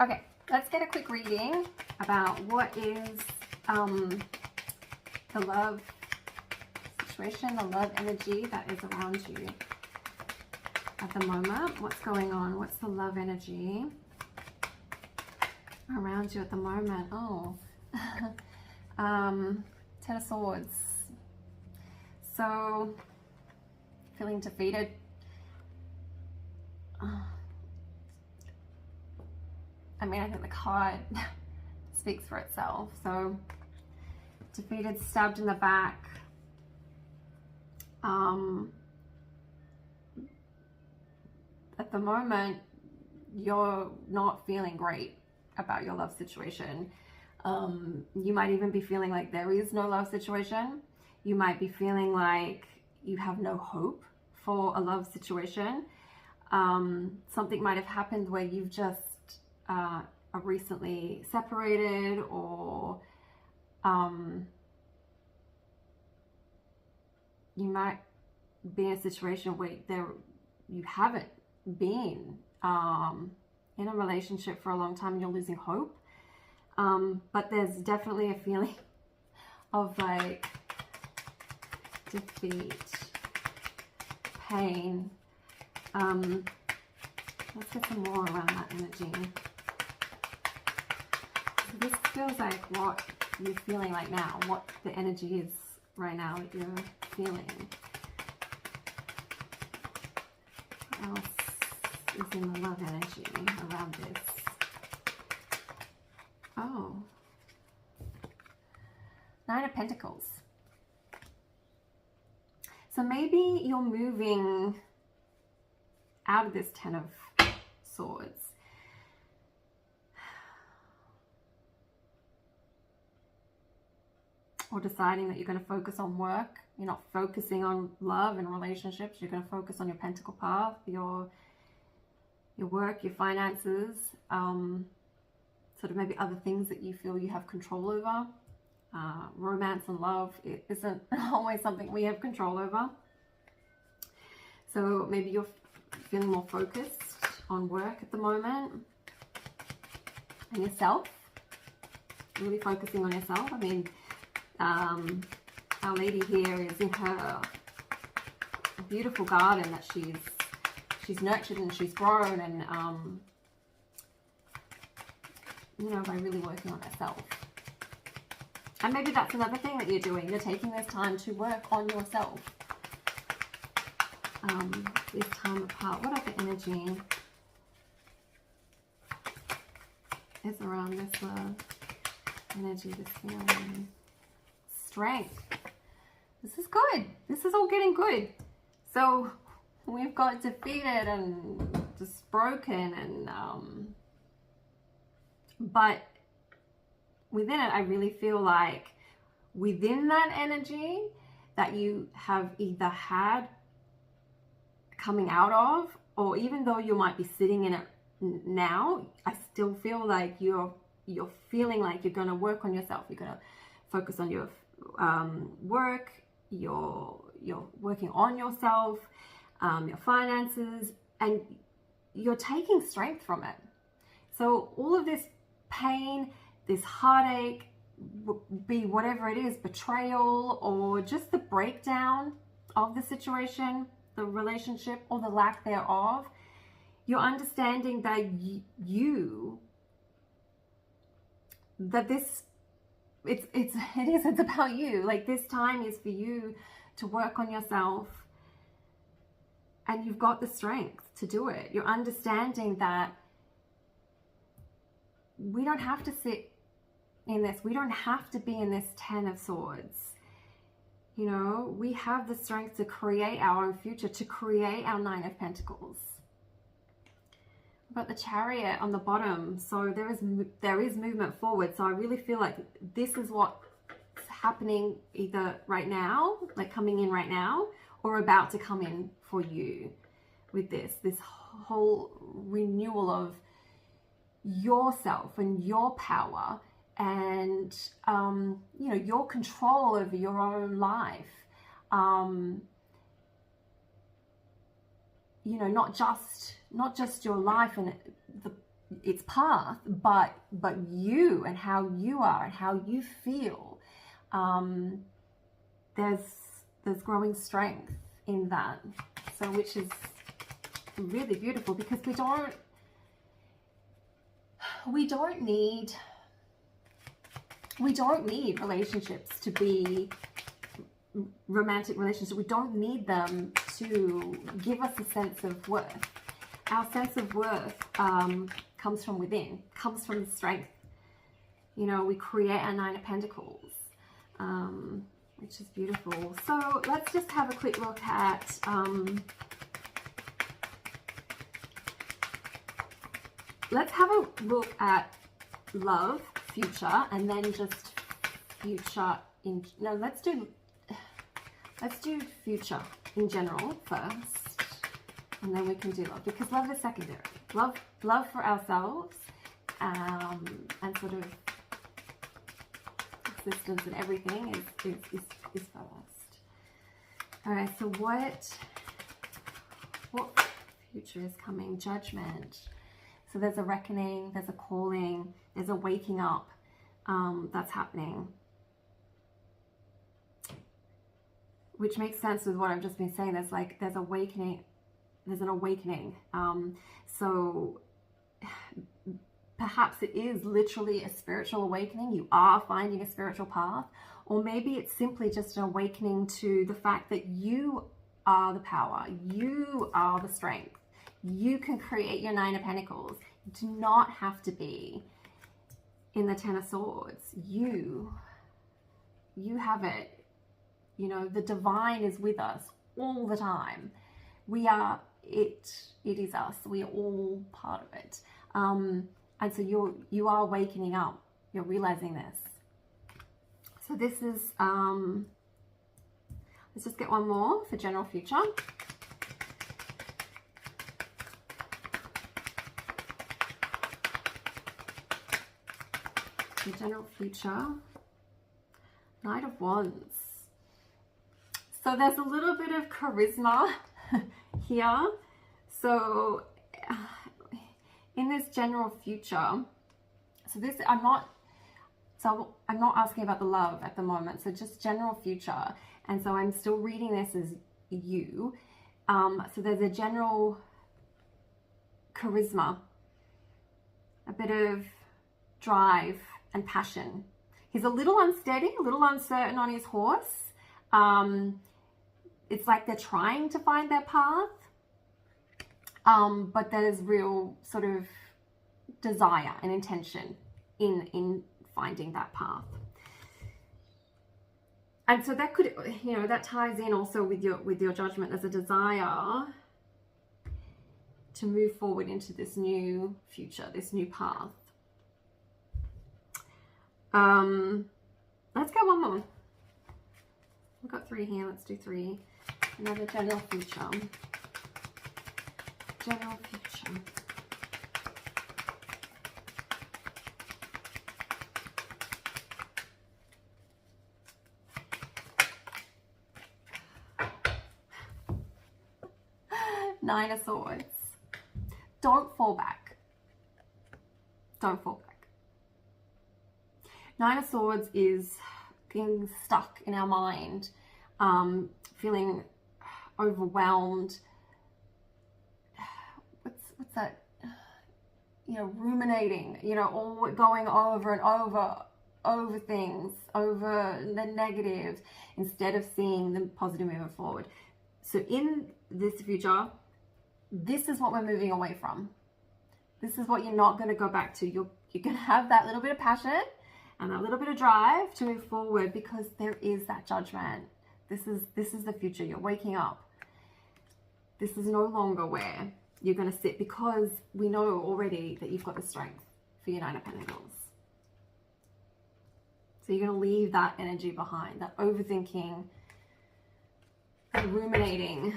Okay, let's get a quick reading about what is the love situation, the love energy that is around you at the moment. What's going on? What's the love energy around you at the moment? Oh, Ten of Swords. So, feeling defeated. I mean, I think the card speaks for itself. So, defeated, stabbed in the back. At the moment, you're not feeling great about your love situation. You might even be feeling like there is no love situation. You might be feeling like you have no hope for a love situation. Something might have happened where you've just are recently separated, or you might be in a situation where you haven't been in a relationship for a long time and you're losing hope. But there's definitely a feeling of like defeat, pain. Let's get some more around that energy. This feels like what you're feeling right now, what the energy is right now that you're feeling. What else is in the love energy around this? Oh, Nine of Pentacles. So maybe you're moving out of this Ten of Swords. Or deciding that you're going to focus on work. You're not focusing on love and relationships. You're going to focus on your pentacle path, your work, your finances, sort of maybe other things that you feel you have control over. Romance and love, it isn't always something we have control over. So maybe you're feeling more focused on work at the moment and yourself. Really focusing on yourself. I mean, our lady here is in her beautiful garden that she's nurtured and she's grown, and you know, by really working on herself. And maybe that's another thing that you're doing. You're taking this time to work on yourself. This time apart. What other energy is around this love energy, this feeling? Strength. This is good. This is all getting good. So we've got defeated and just broken, and but within it, I really feel like within that energy that you have either had coming out of, or even though you might be sitting in it now, I still feel like you're feeling like you're going to work on yourself. You're going to focus on your work, you're working on yourself, your finances, and you're taking strength from it. So all of this pain, this heartache, be whatever it is, betrayal, or just the breakdown of the situation, the relationship, or the lack thereof, you're understanding that it's about you. Like, this time is for you to work on yourself, and you've got the strength to do it. You're understanding that we don't have to sit in this. We don't have to be in this Ten of Swords. You know, we have the strength to create our own future, to create our Nine of Pentacles. But the Chariot on the bottom, so there is movement forward. So I really feel like this is what's happening either right now, like coming in right now, or about to come in for you with this whole renewal of yourself and your power, and you know, your control over your own life. You know, not just your life and its path, but you and how you are and how you feel, there's growing strength in that. So which is really beautiful, because we don't need relationships to be romantic relationships. We don't need them to give us a sense of worth. Our sense of worth comes from within, comes from the strength. You know, we create our Nine of Pentacles, which is beautiful. So let's just have a quick look at love, future, and then just future in, no, let's do future in general first, and then we can do love, because love is secondary. Love for ourselves, and sort of existence and everything is first. All right, so what future is coming? Judgment. So there's a reckoning, there's a calling, there's a waking up that's happening, which makes sense with what I've just been saying. There's awakening, there's an awakening. So perhaps it is literally a spiritual awakening. You are finding a spiritual path, or maybe it's simply just an awakening to the fact that you are the power, you are the strength. You can create your Nine of Pentacles. You do not have to be in the Ten of Swords. You have it. You know, the divine is with us all the time. We are it. It is us. We are all part of it. And so you are wakening up. You're realizing this. So this is, let's just get one more for general future. The general future, Knight of Wands. So there's a little bit of charisma here. So in this general future, I'm not asking about the love at the moment. So just general future, and so I'm still reading this as you. So there's a general charisma, a bit of drive and passion. He's a little unsteady, a little uncertain on his horse. It's like they're trying to find their path, but there's real sort of desire and intention in finding that path. And so that could, you know, that ties in also with your judgment. There's a desire to move forward into this new future, this new path. Let's go one more. We've got 3 here. Let's do 3. Another general future. General future. Nine of Swords. Don't fall back. Don't fall back. Nine of Swords is getting stuck in our mind, feeling overwhelmed. What's that? You know, ruminating. You know, all going over and over things, over the negatives, instead of seeing the positive moving forward. So in this future, this is what we're moving away from. This is what you're not going to go back to. You're going to have that little bit of passion and that little bit of drive to move forward, because there is that judgment. This is the future. You're waking up. This is no longer where you're going to sit, because we know already that you've got the strength for your Nine of Pentacles. So you're going to leave that energy behind, that overthinking, that ruminating.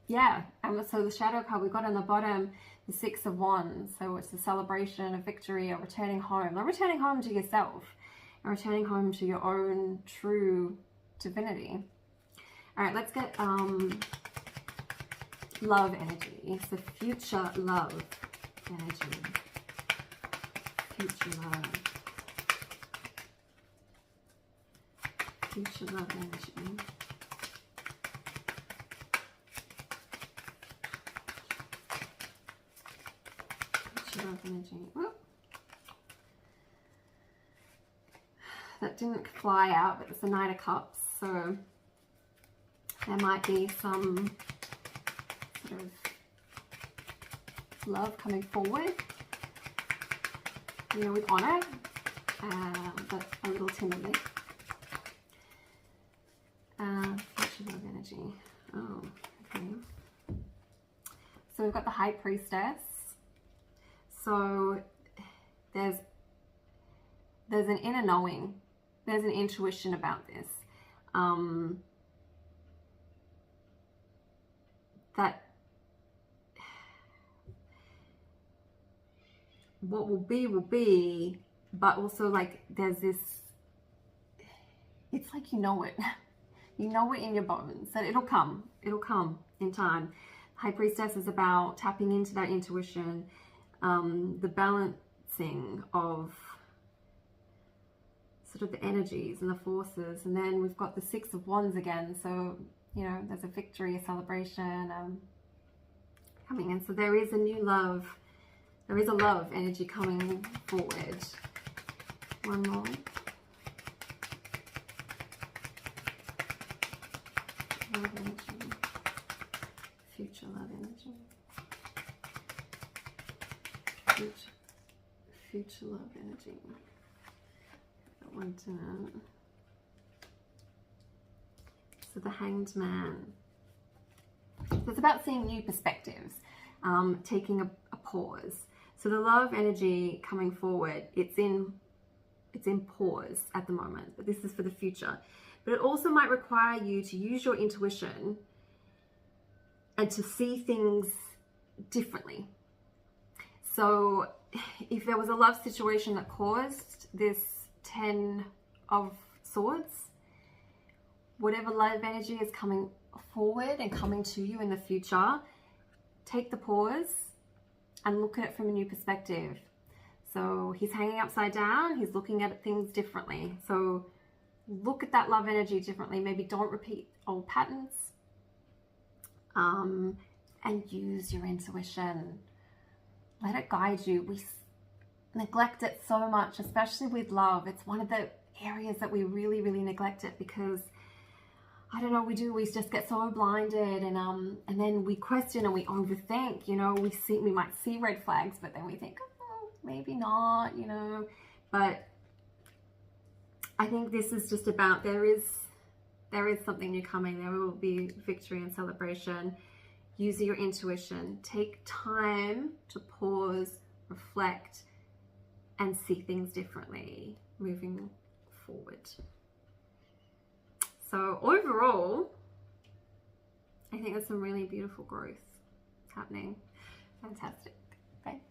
Yeah, and so the shadow card we've got on the bottom, the Six of Wands. So it's a celebration, a victory, a returning home. Not returning home to yourself, and returning home to your own true divinity. All right, let's get love energy. So future love energy. future love. Future love energy. Future love energy. Whoop. That didn't fly out, but it's the Knight of Cups, so there might be some sort of love coming forward, you know, with honor, but a little timidly. Future love energy. Oh, okay. So we've got the High Priestess. So there's an inner knowing. There's an intuition about this. That what will be, but also like there's this, it's like you know it. You know it in your bones that it'll come in time. High Priestess is about tapping into that intuition, the balancing of sort of the energies and the forces. And then we've got the Six of Wands again, so you know there's a victory, a celebration coming in. So there is a new love, there is a love energy coming forward. One more. Love energy. Future love energy. Future love energy. That one down. So the Hanged Man. So it's about seeing new perspectives, taking a pause. So the love energy coming forward, it's in pause at the moment, but this is for the future. But it also might require you to use your intuition and to see things differently. So if there was a love situation that caused this 10 of Swords, whatever love energy is coming forward and coming to you in the future, take the pause and look at it from a new perspective. So he's hanging upside down, he's looking at things differently. So look at that love energy differently. Maybe don't repeat old patterns, and use your intuition. Let it guide you. We neglect it so much, especially with love. It's one of the areas that we really neglect it because, I don't know, we just get so blinded, and then we question and we overthink. You know, we might see red flags, but then we think, oh, maybe not, you know. But I think this is just about, there is something new coming. There will be victory and celebration. Use your intuition. Take time to pause, reflect, and see things differently moving forward. So overall, I think there's some really beautiful growth happening. Fantastic. Thanks.